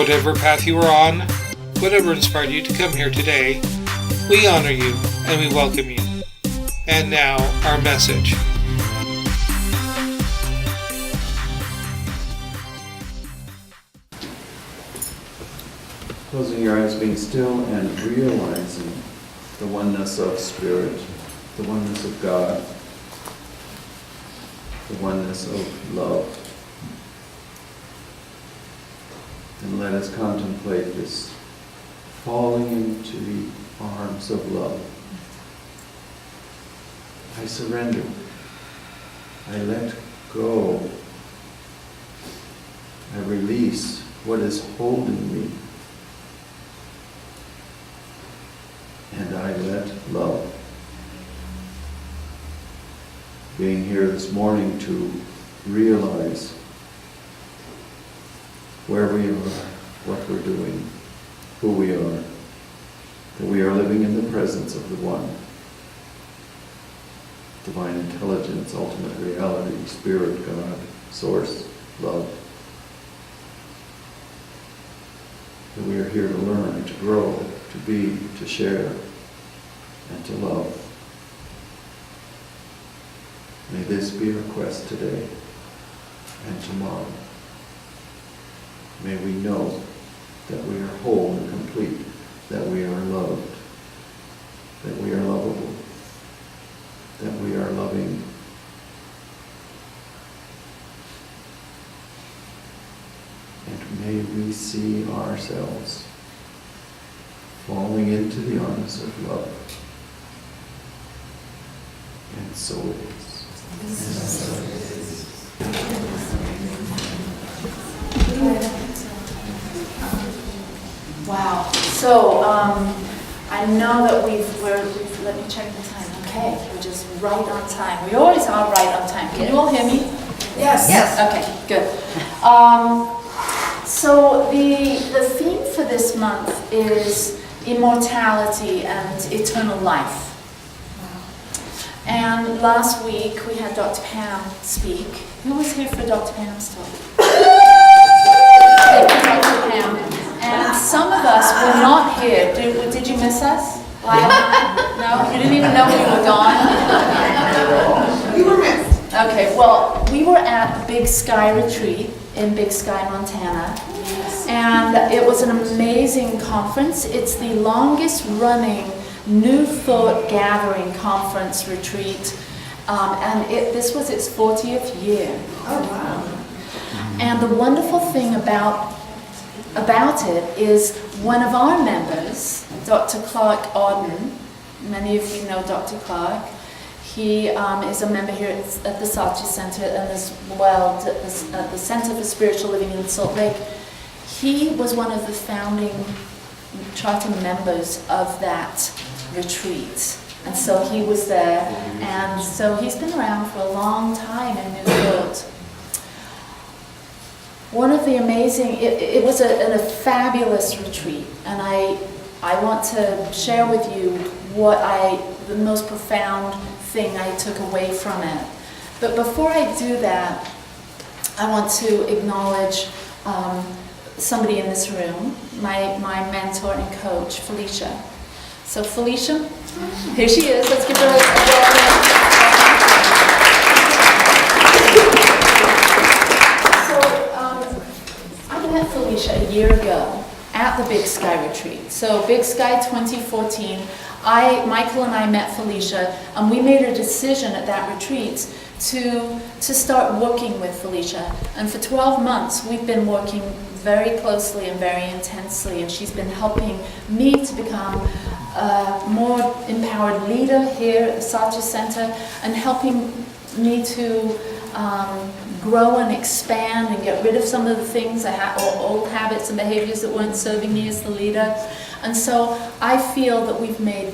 whatever path you are on, whatever inspired you to come here today, we honor you and we welcome you. And now, our message. Closing your eyes, being still and realizing the oneness of Spirit, the oneness of God, the oneness of love. And let us contemplate this falling into the arms of love. I surrender. I let go. I release what is holding me. And I let love. Being here this morning to realize where we are, what we're doing, who we are, that we are living in the presence of the One. Divine intelligence, ultimate reality, Spirit, God, Source, love. That we are here to learn, to grow, to be, to share, and to love. May this be our quest today and tomorrow. May we know that we are whole and complete, that we are loved, that we are lovable, that we are loving. And may we see ourselves falling into the arms of love. And so it is. And so it is. Wow. So I know that let me check the time. Okay, we're just right on time. We always are right on time. Can you all hear me? Yes. Yes. Okay, good. So the theme for this month is immortality and eternal life. And last week we had Dr. Pam speak. Who was here for Dr. Pam's talk? Thank you, Dr. Pam. And some of us were not here. Did you miss us? No? You didn't even know we were gone? We were missed. Okay, well, we were at Big Sky Retreat in Big Sky, Montana. And it was an amazing conference. It's the longest running New Thought Gathering Conference retreat. And this was its 40th year. Oh, wow. And the wonderful thing about it is one of our members, Dr. Clark Auden, many of you know Dr. Clark. He is a member here at the Satya Center and as well at the Center for Spiritual Living in Salt Lake. He was one of the founding charter members of that retreat. And so he was there. And so he's been around for a long time in New Thought. One of the amazing, it was a fabulous retreat, and I want to share with you the most profound thing I took away from it. But before I do that, I want to acknowledge somebody in this room, my mentor and coach, Felicia. So Felicia, here she is. Let's give her a applause. I met Felicia a year ago at the Big Sky Retreat. So Big Sky 2014, Michael and I met Felicia, and we made a decision at that retreat to start working with Felicia. And for 12 months, we've been working very closely and very intensely, and she's been helping me to become a more empowered leader here at the Satya Center, and helping me to grow and expand and get rid of some of the things, or old habits and behaviors that weren't serving me as the leader. And so I feel that we've made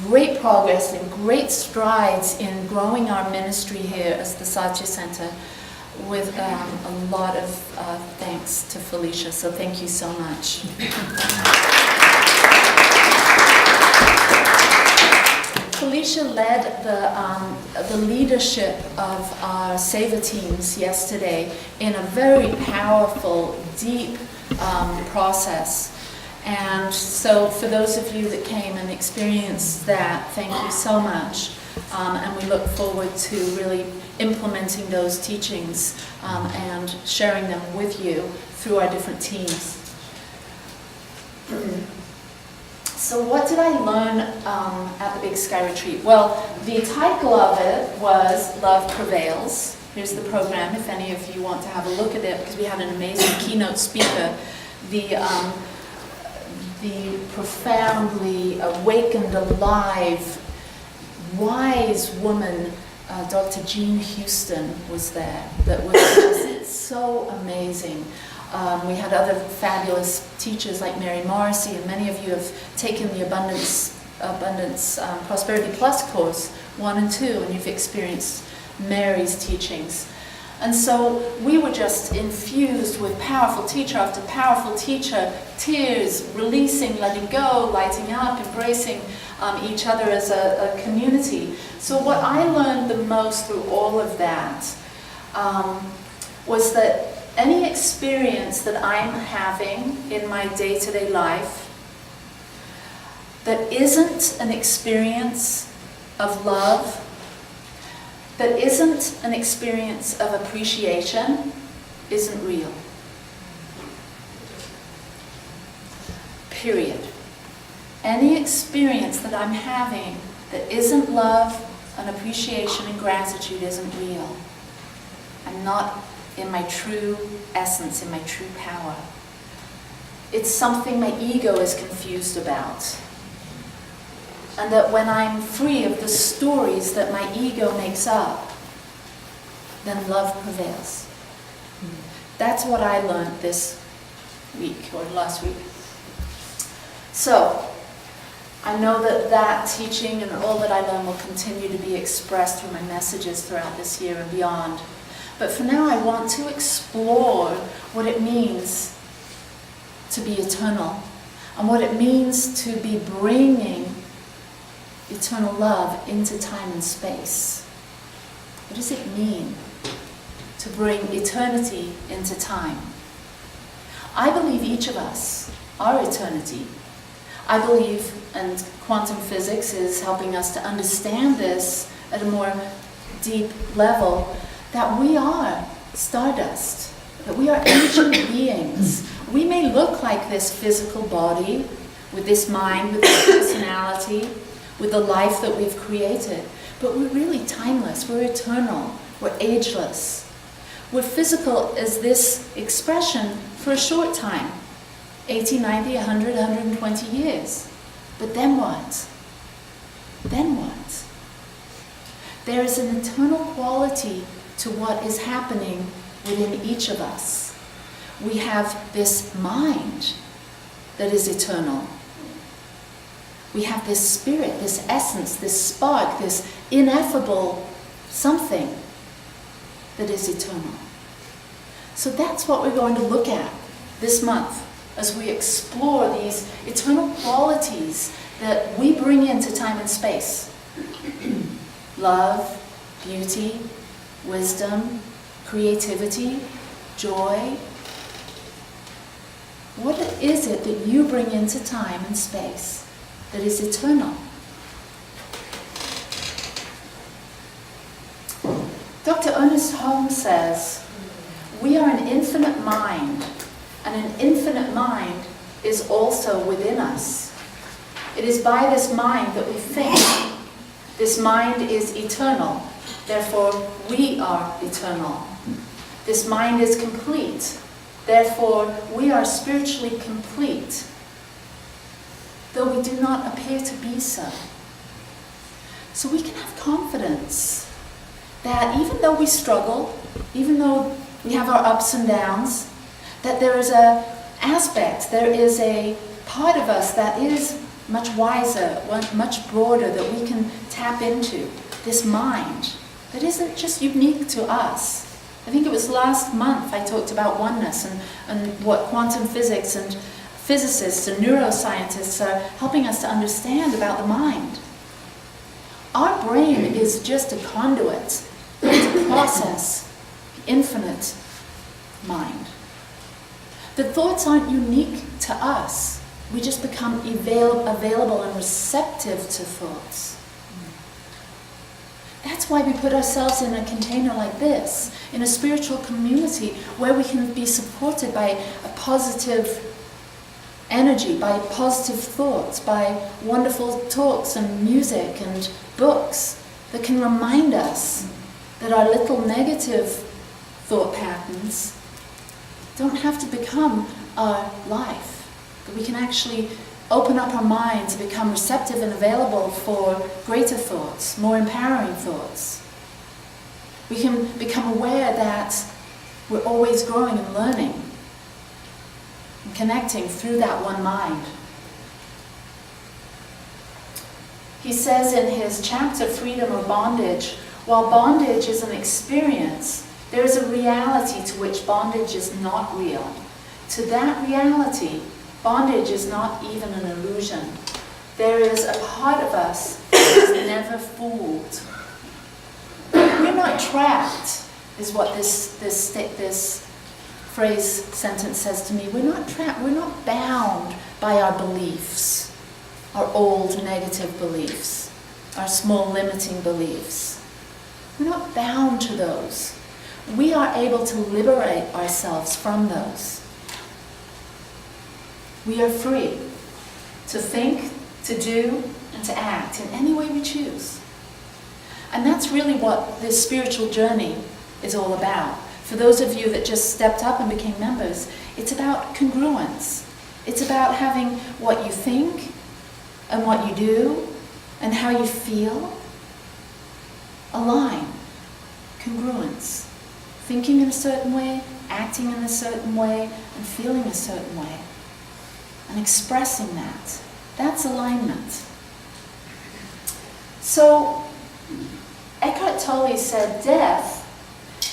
great progress and great strides in growing our ministry here as the Satya Center, with a lot of thanks to Felicia. So thank you so much. Felicia led the leadership of our Savor teams yesterday in a very powerful, deep process. And so for those of you that came and experienced that, thank you so much. And we look forward to really implementing those teachings and sharing them with you through our different teams. So what did I learn at the Big Sky Retreat? Well, the title of it was Love Prevails. Here's the program if any of you want to have a look at it, because we had an amazing keynote speaker, the profoundly awakened, alive, wise woman, Dr. Jean Houston was there. That was just so amazing. We had other fabulous teachers like Mary Morrissey, and many of you have taken the Abundance Prosperity Plus course 1 and 2, and you've experienced Mary's teachings. And so we were just infused with powerful teacher after powerful teacher, tears, releasing, letting go, lighting up, embracing each other as a community. So what I learned the most through all of that was that any experience that I'm having in my day-to-day life that isn't an experience of love, that isn't an experience of appreciation, isn't real. Period. Any experience that I'm having that isn't love and appreciation and gratitude isn't real. I'm not in my true essence, in my true power. It's something my ego is confused about. And that when I'm free of the stories that my ego makes up, then love prevails. That's what I learned this week, or last week. So, I know that that teaching and all that I learned will continue to be expressed through my messages throughout this year and beyond. But for now, I want to explore what it means to be eternal, and what it means to be bringing eternal love into time and space. What does it mean to bring eternity into time? I believe each of us are eternity. I believe, and quantum physics is helping us to understand this at a more deep level, that we are stardust, that we are ancient beings. We may look like this physical body, with this mind, with this personality, with the life that we've created, but we're really timeless, we're eternal, we're ageless. We're physical as this expression for a short time, 80, 90, 100, 120 years. But then what? Then what? There is an eternal quality to what is happening within each of us. We have this mind that is eternal. We have this spirit, this essence, this spark, this ineffable something that is eternal. So that's what we're going to look at this month as we explore these eternal qualities that we bring into time and space. Love, beauty, wisdom, creativity, joy. What is it that you bring into time and space that is eternal? Dr. Ernest Holmes says, we are an infinite mind, and an infinite mind is also within us. It is by this mind that we think. This mind is eternal, therefore we are eternal. This mind is complete, therefore we are spiritually complete, though we do not appear to be so. So we can have confidence that even though we struggle, even though we have our ups and downs, that there is an aspect, there is a part of us that is much wiser, much broader, that we can tap into, this mind that isn't just unique to us. I think it was last month I talked about oneness and what quantum physics and physicists and neuroscientists are helping us to understand about the mind. Our brain is just a conduit to process the infinite mind. The thoughts aren't unique to us. We just become available and receptive to thoughts. That's why we put ourselves in a container like this, in a spiritual community where we can be supported by a positive energy, by positive thoughts, by wonderful talks and music and books that can remind us that our little negative thought patterns don't have to become our life. That we can actually open up our minds and become receptive and available for greater thoughts, more empowering thoughts. We can become aware that we're always growing and learning and connecting through that one mind. He says in his chapter, Freedom or Bondage, while bondage is an experience, there is a reality to which bondage is not real. To that reality, bondage is not even an illusion. There is a part of us that is never fooled. We're not trapped, is what this phrase, sentence says to me. We're not trapped. We're not bound by our beliefs, our old negative beliefs, our small limiting beliefs. We're not bound to those. We are able to liberate ourselves from those. We are free to think, to do, and to act in any way we choose. And that's really what this spiritual journey is all about. For those of you that just stepped up and became members, it's about congruence. It's about having what you think and what you do and how you feel align. Congruence. Thinking in a certain way, acting in a certain way, and feeling a certain way. And expressing that. That's alignment. So, Eckhart Tolle said, death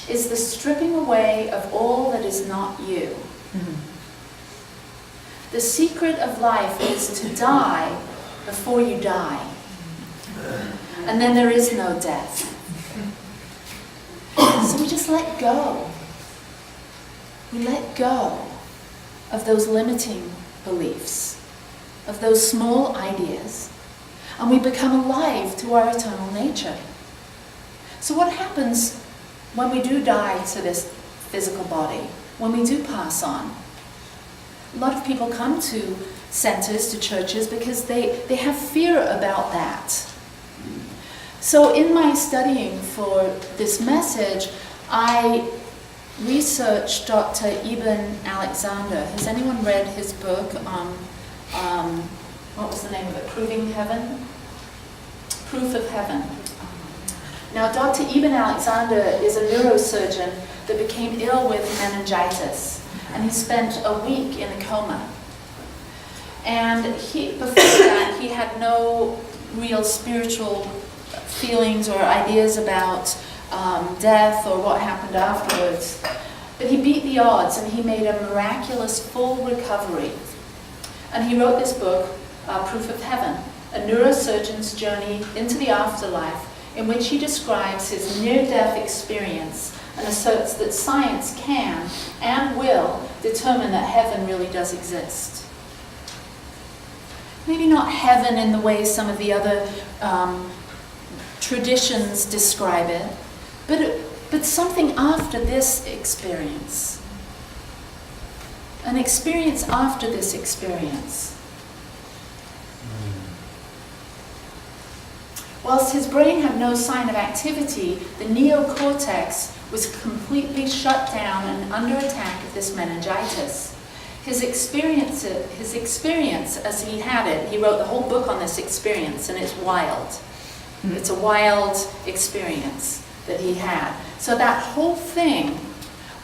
is the stripping away of all that is not you. Mm-hmm. The secret of life is to die before you die. And then there is no death. So we just let go. We let go of those limiting beliefs, of those small ideas, and we become alive to our eternal nature. So what happens when we do die to this physical body, when we do pass on? A lot of people come to centers, to churches, because they have fear about that. So in my studying for this message, I researched Dr. Ibn Alexander. Has anyone read his book on, what was the name of it? Proving Heaven? Proof of Heaven. Now, Dr. Ibn Alexander is a neurosurgeon that became ill with meningitis, and he spent a week in a coma. And before that, he had no real spiritual feelings or ideas about death or what happened afterwards. But he beat the odds and he made a miraculous full recovery. And he wrote this book, Proof of Heaven, a neurosurgeon's journey into the afterlife, in which he describes his near-death experience and asserts that science can and will determine that heaven really does exist. Maybe not heaven in the way some of the other traditions describe it, but something after this experience. An experience after this experience. Whilst his brain had no sign of activity, the neocortex was completely shut down and under attack of this meningitis. His experience as he had it, he wrote the whole book on this experience, and it's wild. It's a wild experience that he had. So that whole thing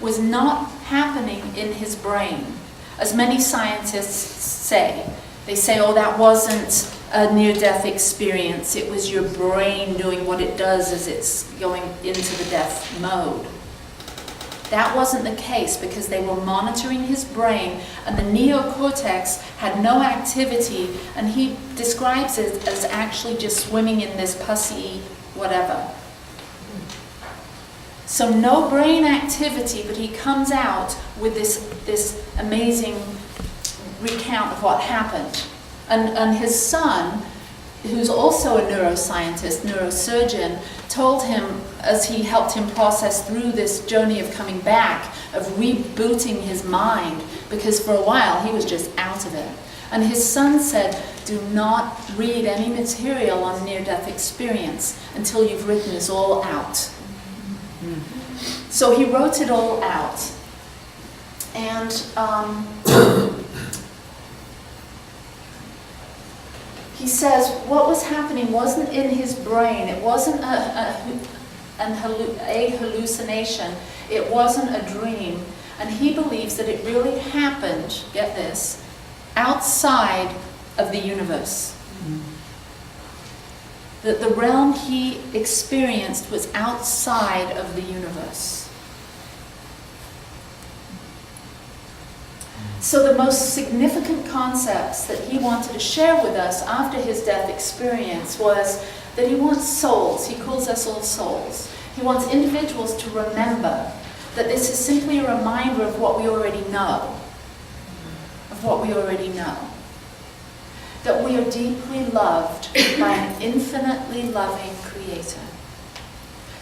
was not happening in his brain, as many scientists say. They say, oh, that wasn't a near-death experience. It was your brain doing what it does as it's going into the death mode. That wasn't the case, because they were monitoring his brain, and the neocortex had no activity, and he describes it as actually just swimming in this pussy whatever. So no brain activity, but he comes out with this amazing recount of what happened. And his son, who's also a neuroscientist, neurosurgeon, told him, as he helped him process through this journey of coming back, of rebooting his mind, because for a while he was just out of it. And his son said, do not read any material on near-death experience until you've written this all out. So he wrote it all out. And he says what was happening wasn't in his brain. It wasn't a hallucination. It wasn't a dream. And he believes that it really happened, get this, outside of the universe. That the realm he experienced was outside of the universe. So the most significant concepts that he wanted to share with us after his death experience was that he wants souls. He calls us all souls. He wants individuals to remember that this is simply a reminder of what we already know. Of what we already know. That we are deeply loved by an infinitely loving Creator.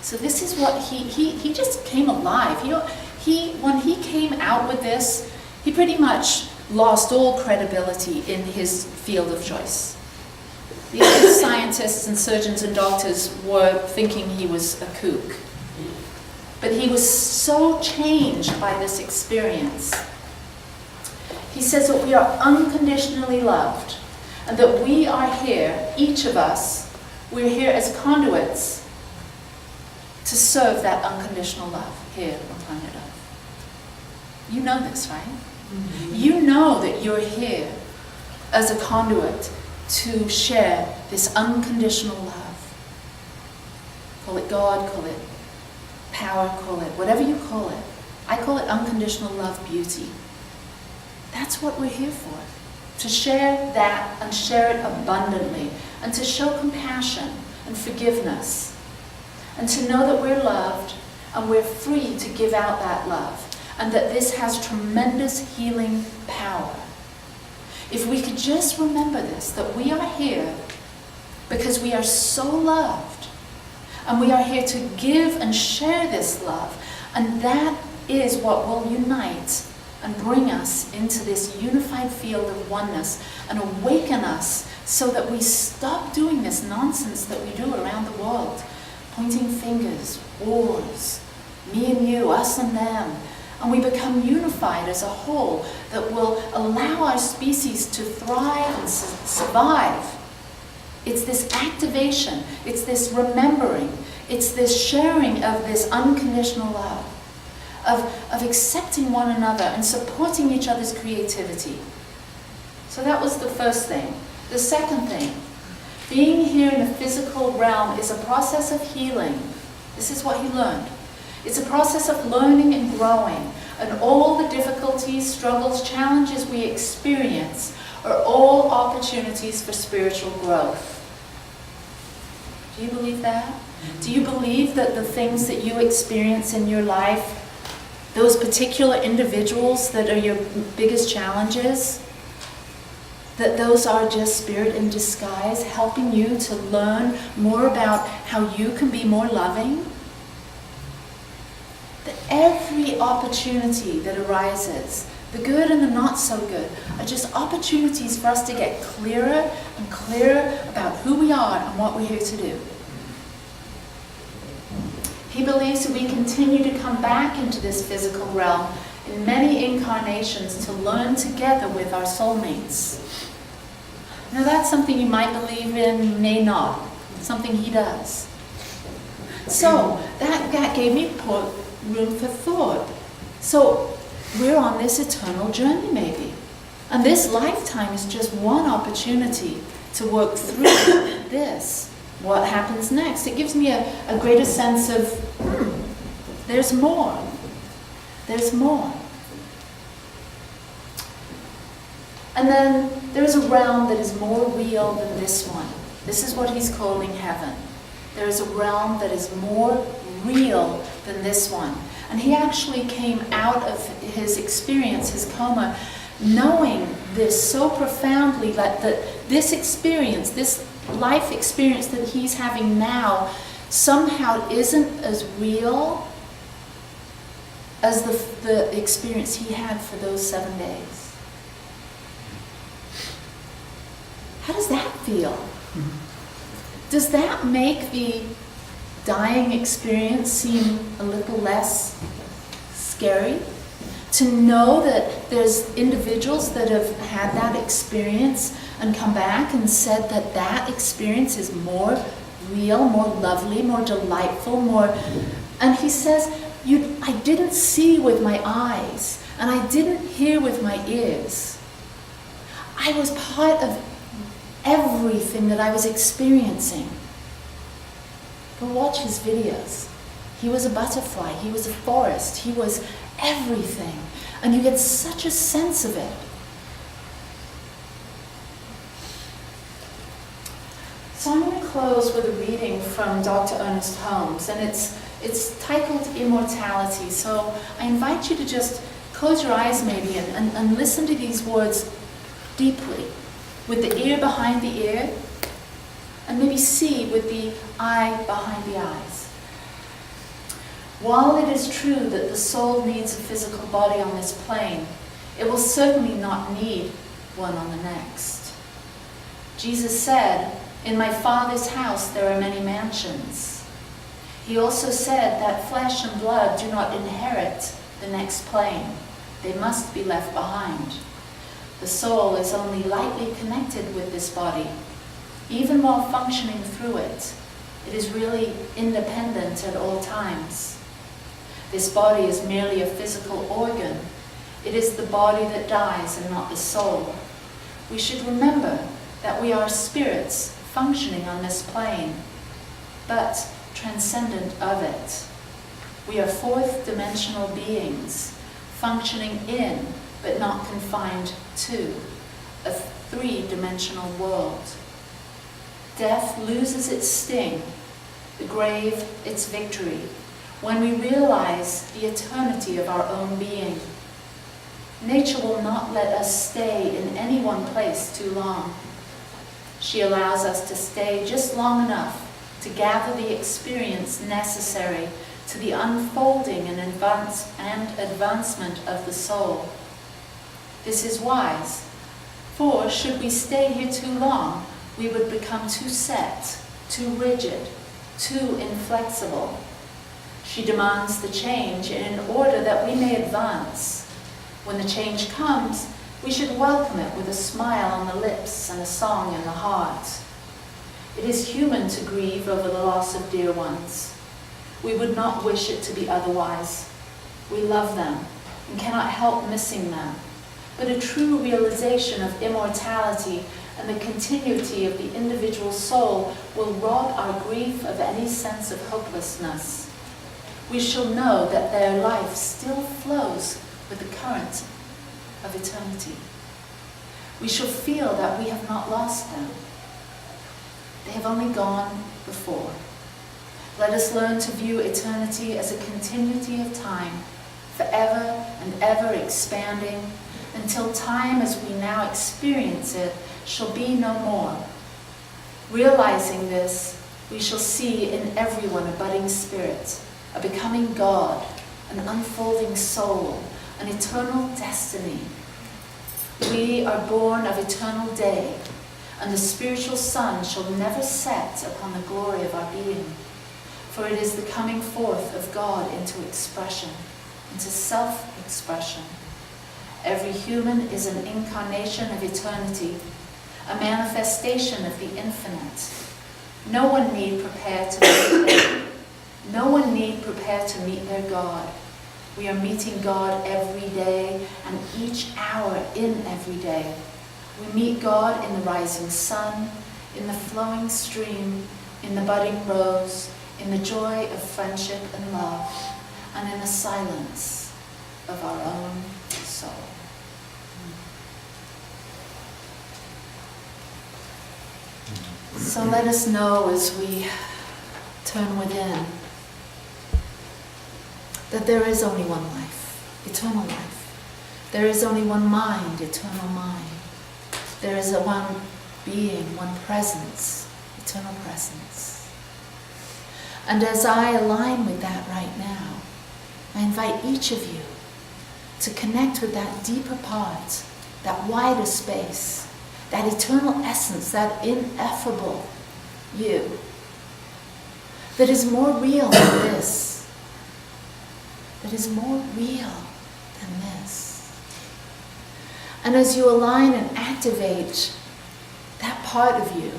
So this is what he just came alive. When he came out with this, he pretty much lost all credibility in his field of choice. The other scientists and surgeons and doctors were thinking he was a kook. But he was so changed by this experience. He says that we are unconditionally loved. And that we are here, each of us, we're here as conduits to serve that unconditional love here on planet Earth. You know this, right? Mm-hmm. You know that you're here as a conduit to share this unconditional love. Call it God, call it power, call it whatever you call it. I call it unconditional love, beauty. That's what we're here for. To share that and share it abundantly, and to show compassion and forgiveness, and to know that we're loved and we're free to give out that love, and that this has tremendous healing power. If we could just remember this, that we are here because we are so loved, and we are here to give and share this love, and that is what will unite and bring us into this unified field of oneness and awaken us so that we stop doing this nonsense that we do around the world. Pointing fingers, wars, me and you, us and them. And we become unified as a whole that will allow our species to thrive and survive. It's this activation, it's this remembering, it's this sharing of this unconditional love. Of accepting one another and supporting each other's creativity. So that was the first thing. The second thing, being here in the physical realm is a process of healing. This is what he learned. It's a process of learning and growing, and all the difficulties, struggles, challenges we experience are all opportunities for spiritual growth. Do you believe that? Do you believe that the things that you experience in your life, those particular individuals that are your biggest challenges, that those are just spirit in disguise, helping you to learn more about how you can be more loving? That every opportunity that arises, the good and the not so good, are just opportunities for us to get clearer and clearer about who we are and what we're here to do. He believes that we continue to come back into this physical realm in many incarnations to learn together with our soulmates. Now that's something you might believe in, may not. Something he does. So that gave me room for thought. So we're on this eternal journey maybe. And this lifetime is just one opportunity to work through this. What happens next? It gives me a greater sense of, there's more. There's more. And then there's a realm that is more real than this one. This is what he's calling heaven. There is a realm that is more real than this one. And he actually came out of his experience, his coma, knowing this so profoundly that this experience, this life experience that he's having now, somehow isn't as real as the experience he had for those 7 days. How does that feel? Does that make the dying experience seem a little less scary? To know that there's individuals that have had that experience and come back and said that that experience is more real, more lovely, more delightful, more... And he says, I didn't see with my eyes, and I didn't hear with my ears. I was part of everything that I was experiencing. But watch his videos. He was a butterfly, he was a forest, he was everything. And you get such a sense of it. So I'm going to close with a reading from Dr. Ernest Holmes, and it's titled Immortality. So I invite you to just close your eyes maybe and listen to these words deeply, with the ear behind the ear, and maybe see with the eye behind the eyes. While it is true that the soul needs a physical body on this plane, it will certainly not need one on the next. Jesus said, "In my Father's house there are many mansions." He also said that flesh and blood do not inherit the next plane. They must be left behind. The soul is only lightly connected with this body. Even while functioning through it, it is really independent at all times. This body is merely a physical organ. It is the body that dies and not the soul. We should remember that we are spirits functioning on this plane, but transcendent of it. We are fourth-dimensional beings, functioning in, but not confined to, a three-dimensional world. Death loses its sting, the grave its victory, when we realize the eternity of our own being. Nature will not let us stay in any one place too long. She allows us to stay just long enough to gather the experience necessary to the unfolding and advancement of the soul. This is wise, for should we stay here too long, we would become too set, too rigid, too inflexible. She demands the change in order that we may advance. When the change comes, we should welcome it with a smile on the lips and a song in the heart. It is human to grieve over the loss of dear ones. We would not wish it to be otherwise. We love them and cannot help missing them. But a true realization of immortality and the continuity of the individual soul will rob our grief of any sense of hopelessness. We shall know that their life still flows with the current of eternity. We shall feel that we have not lost them. They have only gone before. Let us learn to view eternity as a continuity of time, forever and ever expanding, until time as we now experience it shall be no more. Realizing this, we shall see in everyone a budding spirit, a becoming God, an unfolding soul, an eternal destiny. We are born of eternal day, and the spiritual sun shall never set upon the glory of our being, for it is the coming forth of God into expression, into self-expression. Every human is an incarnation of eternity, a manifestation of the infinite. No one need prepare to meet their God. We are meeting God every day and each hour in every day. We meet God in the rising sun, in the flowing stream, in the budding rose, in the joy of friendship and love, and in the silence of our own soul. So let us know as we turn within that there is only one life, eternal life. There is only one mind, eternal mind. There is a one being, one presence, eternal presence. And as I align with that right now, I invite each of you to connect with that deeper part, that wider space, that eternal essence, that ineffable you, that is more real than this, that is more real than this. And as you align and activate that part of you,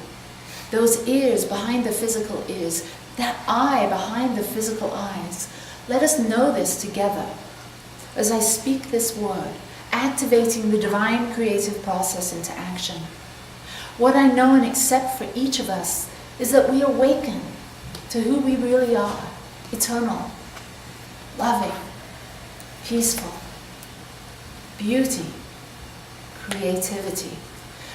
those ears behind the physical ears, that eye behind the physical eyes, let us know this together as I speak this word, activating the divine creative process into action. What I know and accept for each of us is that we awaken to who we really are, eternal, loving, peaceful, beauty, creativity,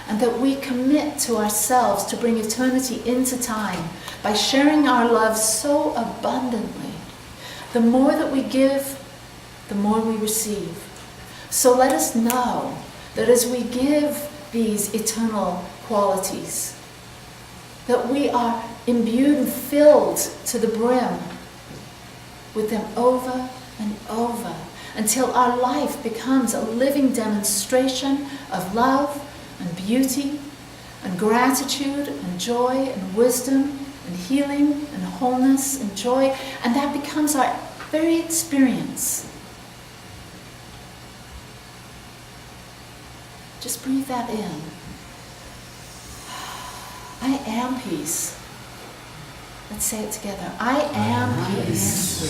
and that we commit to ourselves to bring eternity into time by sharing our love so abundantly. The more that we give, the more we receive. So let us know that as we give these eternal qualities, that we are imbued and filled to the brim with them over and over, until our life becomes a living demonstration of love and beauty and gratitude and joy and wisdom and healing and wholeness and joy, and that becomes our very experience. Just breathe that in. I am peace. Let's say it together. I am peace.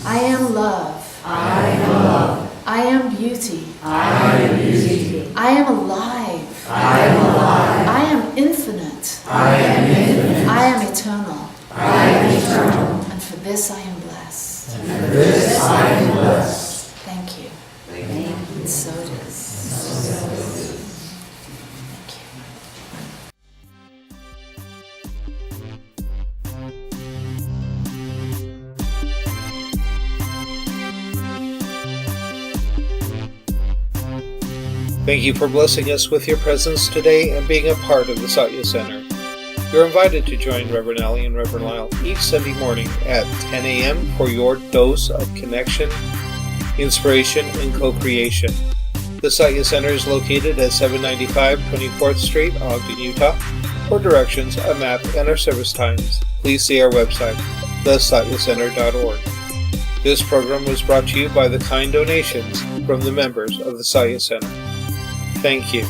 I am love. I am love. I am beauty. I am beauty. I am alive. I am alive. I am infinite. I am infinite. I am eternal. I am eternal. And for this I am blessed. And for this I am blessed. Thank you. Thank you. And so it is. Thank you. Thank you for blessing us with your presence today and being a part of the Satya Center. You're invited to join Reverend Ali and Reverend Lyle each Sunday morning at 10 a.m. for your dose of connection, inspiration, and co-creation. The Satya Center is located at 795 24th Street, Ogden, Utah. For directions, a map, and our service times, please see our website, thesatyacenter.org. This program was brought to you by the kind donations from the members of the Satya Center. Thank you.